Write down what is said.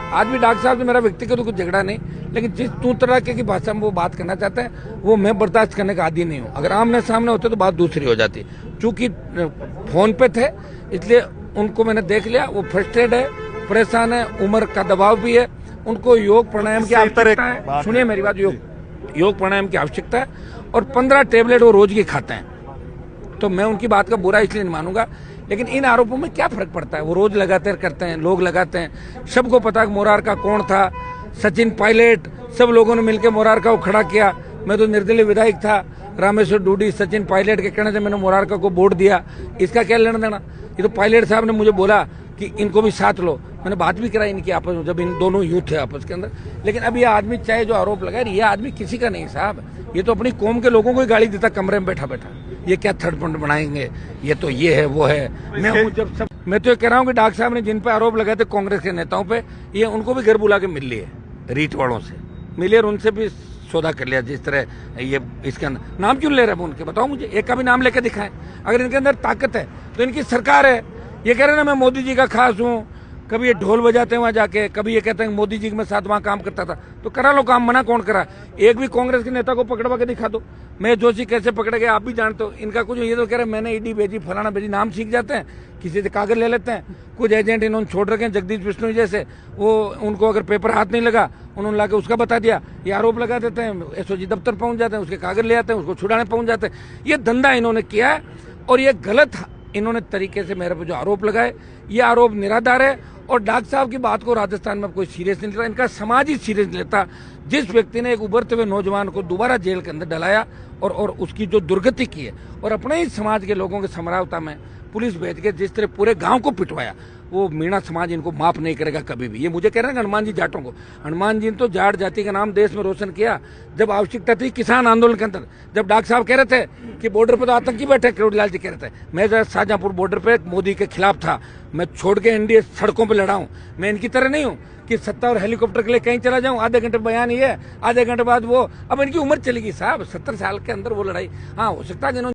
आज भी डॉक्टर साहब से मेरा व्यक्तिगत कुछ झगड़ा नहीं, लेकिन जिस तू तरह की भाषा में वो बात करना चाहते हैं वो मैं बर्दाश्त करने का आदी नहीं हूँ। अगर आमने सामने होते तो बात दूसरी हो जाती। चूंकि फोन पे थे इसलिए उनको मैंने देख लिया, वो फ्रस्ट्रेट है, परेशान है, उम्र का दबाव भी है, उनको योग प्राणायाम की आवश्यकता है। सुनिए मेरी बात, योग प्राणायाम की आवश्यकता है और 15 टेबलेट वो रोज की खाते हैं। तो मैं उनकी बात का बुरा इसलिए नहीं मानूंगा, लेकिन इन आरोपों में क्या फर्क पड़ता है? वो रोज लगाते करते हैं, लोग लगाते हैं। सबको पता है मोरारका कौन था, सचिन पायलट, सब लोगों ने मिलकर मोरारका को खड़ा किया। मैं तो निर्दलीय विधायक था, रामेश्वर डूडी सचिन पायलट के कहने से मैंने मोरारका को वोट दिया। इसका क्या लेना देना? ये तो पायलट साहब ने मुझे बोला कि इनको भी साथ लो, मैंने बात भी कराई इनकी आपस में, जब इन दोनों यूथ थे आपस के अंदर। लेकिन अब ये आदमी चाहे जो आरोप लगाए, ये आदमी किसी का नहीं साहब, ये तो अपनी कौम के लोगों को ही गाली देता कमरे में बैठा बैठा। ये क्या थर्ड पॉइंट बनाएंगे, ये तो ये है वो है। मैं तो ये कह रहा हूँ कि डॉक्टर साहब ने जिन पे आरोप लगाए थे कांग्रेस के नेताओं पे, ये उनको भी घर बुला के मिल लिए, रीट वालों से मिले और उनसे भी सौदा कर लिया। जिस तरह ये इसके अंदर नाम क्यों ले रहे हैं उनके, बताओ मुझे, एक का भी नाम लेकर दिखाएं। अगर इनके अंदर ताकत है तो इनकी सरकार है। ये कह रहे हैं ना मैं मोदी जी का खास हूँ, कभी ये ढोल बजाते हैं वहां जाके, कभी ये कहते हैं मोदी जी के साथ वहां काम करता था। तो करा लो काम, मना कौन करा? एक भी कांग्रेस के नेता को पकड़वा के दिखा दो। मैं जोशी कैसे पकड़े गए आप भी जानते हो। इनका कुछ ये तो कह रहे हैं मैंने ईडी भेजी, फलाना भेजी, नाम सीख जाते हैं, किसी से कागज ले लेते हैं। कुछ एजेंट इन्होंने छोड़ रखे हैं, जगदीश बिश्नोई जैसे, वो उनको अगर पेपर हाथ नहीं लगा उन्होंने लाके उसका बता दिया, ये आरोप लगा देते हैं, एसओजी दफ्तर पहुंच जाते हैं, उसके कागज ले आते हैं, उसको छुड़ाने पहुंच जाते हैं। ये धंधा इन्होंने किया है और ये गलत इन्होंने तरीके से मेरे पर जो आरोप लगाए, ये आरोप निराधार है। और डॉक्टर साहब की बात को राजस्थान में कोई सीरियस नहीं लेता, इनका समाज ही सीरियस नहीं लेता। जिस व्यक्ति ने एक उभरते हुए नौजवान को दोबारा जेल के अंदर डलाया और उसकी जो दुर्गति की है, और अपने ही समाज के लोगों के समरावता में पुलिस भेज के जिस तरह पूरे गांव को पिटवाया, वो मीणा समाज इनको माफ नहीं करेगा कभी भी। ये मुझे कह रहे हैं हनुमान जी जाटों को, हनुमान जी ने तो जाट जाति का नाम देश में रोशन किया जब आवश्यकता थी किसान आंदोलन के अंदर। जब डॉक्टर साहब कह रहे थे कि बॉर्डर पे तो आतंकी बैठे, किरोड़ीलाल जी कह रहे थे, मैं शाहजहांपुर बॉर्डर पे मोदी के खिलाफ था, मैं छोड़ के एनडीए सड़कों पर लड़ा हूं। मैं इनकी तरह नहीं हूं कि सत्ता और हेलीकॉप्टर के लिए कहीं चला जाऊं, आधे घंटे बयान ही है, आधे घंटे बाद वो। अब इनकी उम्र चली गई साहब, 70 साल के अंदर वो लड़ाई। हाँ हो सकता है